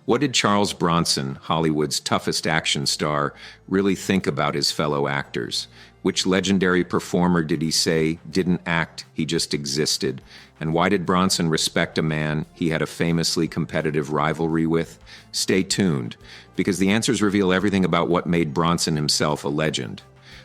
What did Charles Bronson, Hollywood's toughest action star, really think about his fellow actors? Which legendary performer did he say didn't act, he just existed? And why did Bronson respect a man he had a famously competitive rivalry with? Stay tuned, because the answers reveal everything about what made Bronson himself a legend.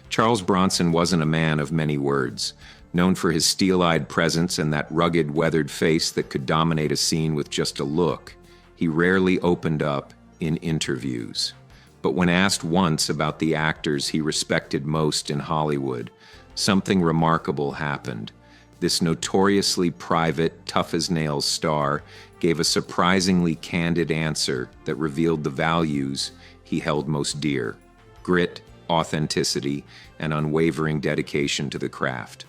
Charles Bronson wasn't a man of many words. Known for his steel-eyed presence and that rugged, weathered face that could dominate a scene with just a look, he rarely opened up in interviews. But when asked once about the actors he respected most in Hollywood, something remarkable happened. This notoriously private, tough-as-nails star gave a surprisingly candid answer that revealed the values he held most dear: grit, authenticity, and unwavering dedication to the craft.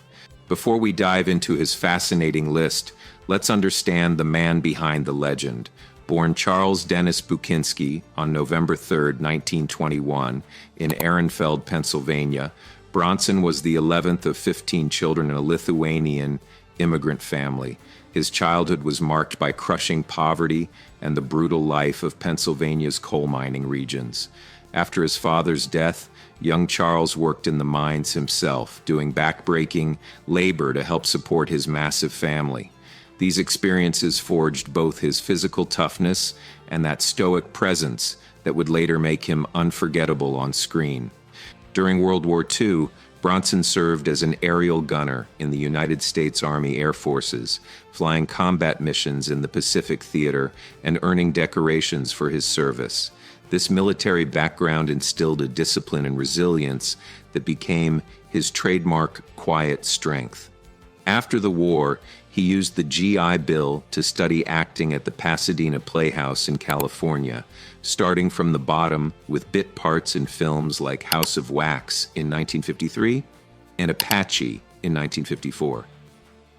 Before we dive into his fascinating list, let's understand the man behind the legend. Born Charles Dennis Bukinski on November 3, 1921, in Ehrenfeld, Pennsylvania, Bronson was the 11th of 15 children in a Lithuanian immigrant family. His childhood was marked by crushing poverty and the brutal life of Pennsylvania's coal mining regions. After his father's death, young Charles worked in the mines himself, doing backbreaking labor to help support his massive family. These experiences forged both his physical toughness and that stoic presence that would later make him unforgettable on screen. During World War II, Bronson served as an aerial gunner in the United States Army Air Forces, flying combat missions in the Pacific Theater and earning decorations for his service. This military background instilled a discipline and resilience that became his trademark quiet strength. After the war, he used the GI Bill to study acting at the Pasadena Playhouse in California, starting from the bottom with bit parts in films like House of Wax in 1953 and Apache in 1954.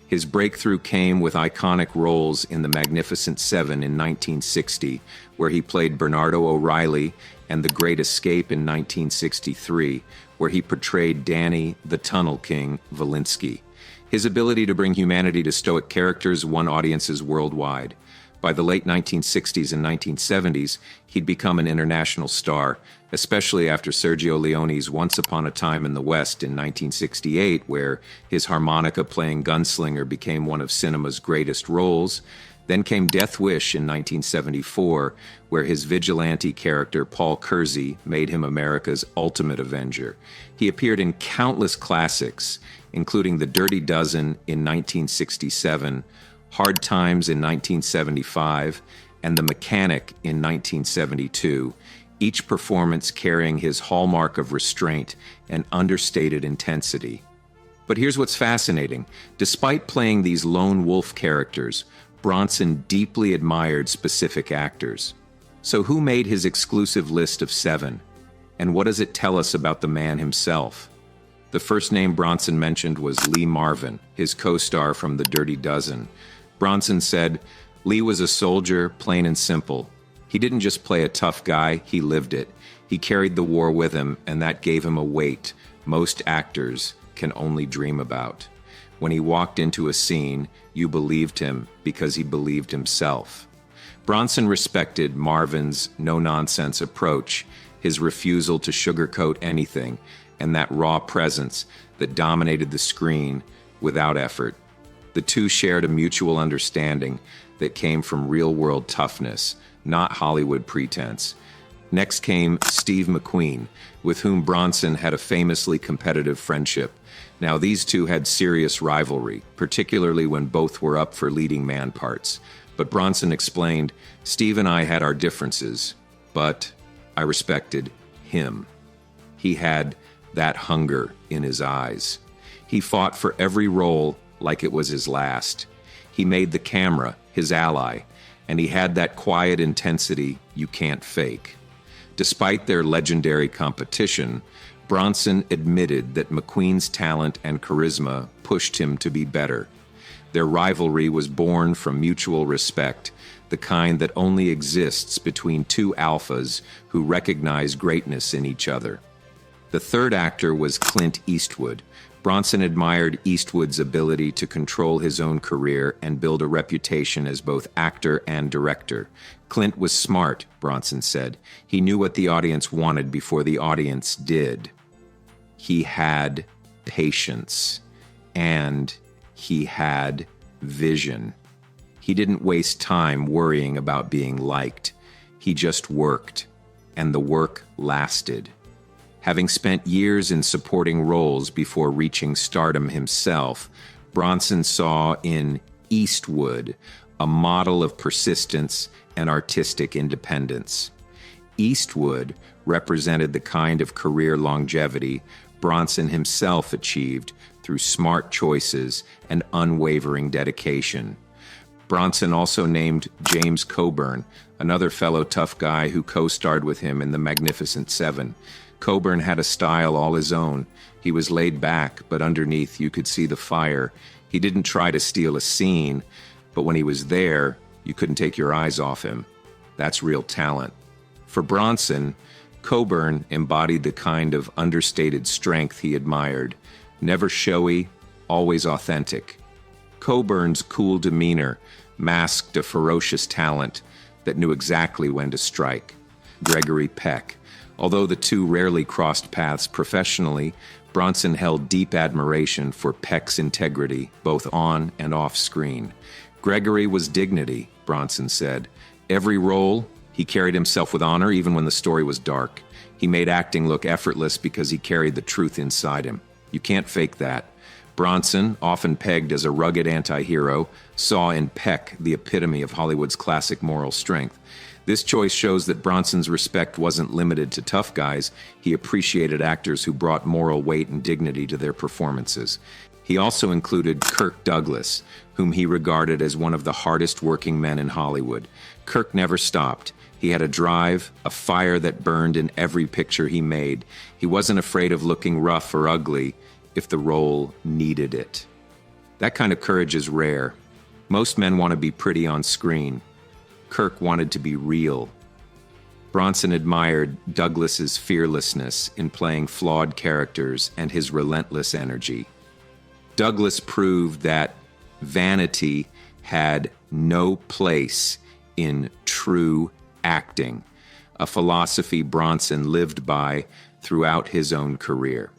His breakthrough came with iconic roles in The Magnificent Seven in 1960, where he played Bernardo O'Reilly, and The Great Escape in 1963, where he portrayed Danny the Tunnel King Valinsky. His ability to bring humanity to stoic characters won audiences worldwide. By the late 1960s and 1970s, he'd become an international star, especially after Sergio Leone's Once Upon a Time in the West in 1968, where his harmonica-playing gunslinger became one of cinema's greatest roles. Then came Death Wish in 1974, where his vigilante character Paul Kersey made him America's ultimate avenger. He appeared in countless classics, including The Dirty Dozen in 1967, Hard Times in 1975, and The Mechanic in 1972, each performance carrying his hallmark of restraint and understated intensity. But here's what's fascinating. Despite playing these lone wolf characters, Bronson deeply admired specific actors. So who made his exclusive list of 7? And what does it tell us about the man himself? The first name Bronson mentioned was Lee Marvin, his co-star from The Dirty Dozen. Bronson said, "Lee was a soldier, plain and simple. He didn't just play a tough guy, he lived it. He carried the war with him, and that gave him a weight most actors can only dream about. When he walked into a scene, you believed him because he believed himself." Bronson respected Marvin's no-nonsense approach, his refusal to sugarcoat anything, and that raw presence that dominated the screen without effort. The two shared a mutual understanding that came from real-world toughness, not Hollywood pretense. Next came Steve McQueen, with whom Bronson had a famously competitive friendship. Now, these two had serious rivalry, particularly when both were up for leading man parts. But Bronson explained, "Steve and I had our differences, but I respected him. He had that hunger in his eyes. He fought for every role like it was his last. He made the camera his ally, and he had that quiet intensity you can't fake." Despite their legendary competition, Bronson admitted that McQueen's talent and charisma pushed him to be better. Their rivalry was born from mutual respect, the kind that only exists between two alphas who recognize greatness in each other. The third actor was Clint Eastwood. Bronson admired Eastwood's ability to control his own career and build a reputation as both actor and director. Clint was smart, Bronson said. He knew what the audience wanted before the audience did. He had patience, and he had vision. He didn't waste time worrying about being liked. He just worked, and the work lasted. Having spent years in supporting roles before reaching stardom himself, Bronson saw in Eastwood a model of persistence and artistic independence. Eastwood represented the kind of career longevity Bronson himself achieved through smart choices and unwavering dedication. Bronson also named James Coburn, another fellow tough guy who co-starred with him in The Magnificent Seven. Coburn had a style all his own. He was laid back, but underneath you could see the fire. He didn't try to steal a scene, but when he was there, you couldn't take your eyes off him. That's real talent. For Bronson, Coburn embodied the kind of understated strength he admired. Never showy, always authentic. Coburn's cool demeanor masked a ferocious talent that knew exactly when to strike. Gregory Peck. Although the two rarely crossed paths professionally, Bronson held deep admiration for Peck's integrity, both on and off screen. Gregory was dignity, Bronson said. Every role, he carried himself with honor even when the story was dark. He made acting look effortless because he carried the truth inside him. You can't fake that. Bronson, often pegged as a rugged anti-hero, saw in Peck the epitome of Hollywood's classic moral strength. This choice shows that Bronson's respect wasn't limited to tough guys. He appreciated actors who brought moral weight and dignity to their performances. He also included Kirk Douglas, whom he regarded as one of the hardest working men in Hollywood. Kirk never stopped. He had a drive, a fire that burned in every picture he made. He wasn't afraid of looking rough or ugly if the role needed it. That kind of courage is rare. Most men want to be pretty on screen. Kirk wanted to be real. Bronson admired Douglas's fearlessness in playing flawed characters and his relentless energy. Douglas proved that vanity had no place in true acting, a philosophy Bronson lived by throughout his own career.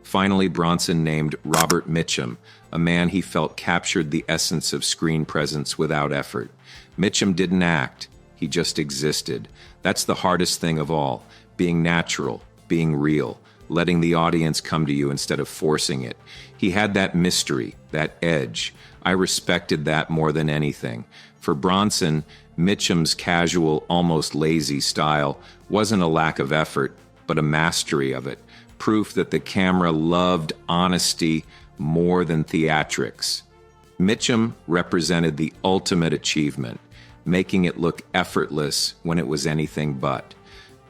Finally, Bronson named Robert Mitchum, a man he felt captured the essence of screen presence without effort. Mitchum didn't act, he just existed. That's the hardest thing of all, being natural, being real, letting the audience come to you instead of forcing it. He had that mystery, that edge. I respected that more than anything. For Bronson, Mitchum's casual, almost lazy style wasn't a lack of effort, but a mastery of it, proof that the camera loved honesty more than theatrics. Mitchum represented the ultimate achievement, making it look effortless when it was anything but.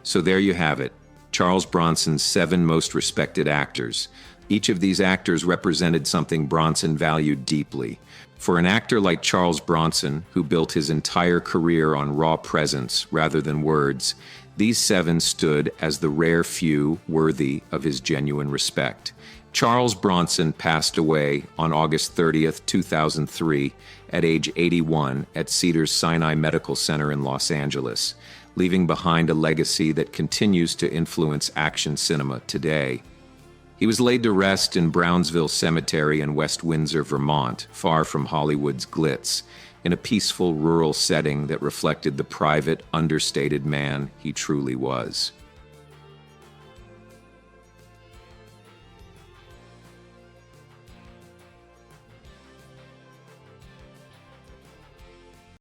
So there you have it, Charles Bronson's 7 most respected actors. Each of these actors represented something Bronson valued deeply. For an actor like Charles Bronson, who built his entire career on raw presence rather than words, these 7 stood as the rare few worthy of his genuine respect. Charles Bronson passed away on August 30th, 2003, at age 81 at Cedars-Sinai Medical Center in Los Angeles, leaving behind a legacy that continues to influence action cinema today. He was laid to rest in Brownsville Cemetery in West Windsor, Vermont, far from Hollywood's glitz, in a peaceful rural setting that reflected the private, understated man he truly was.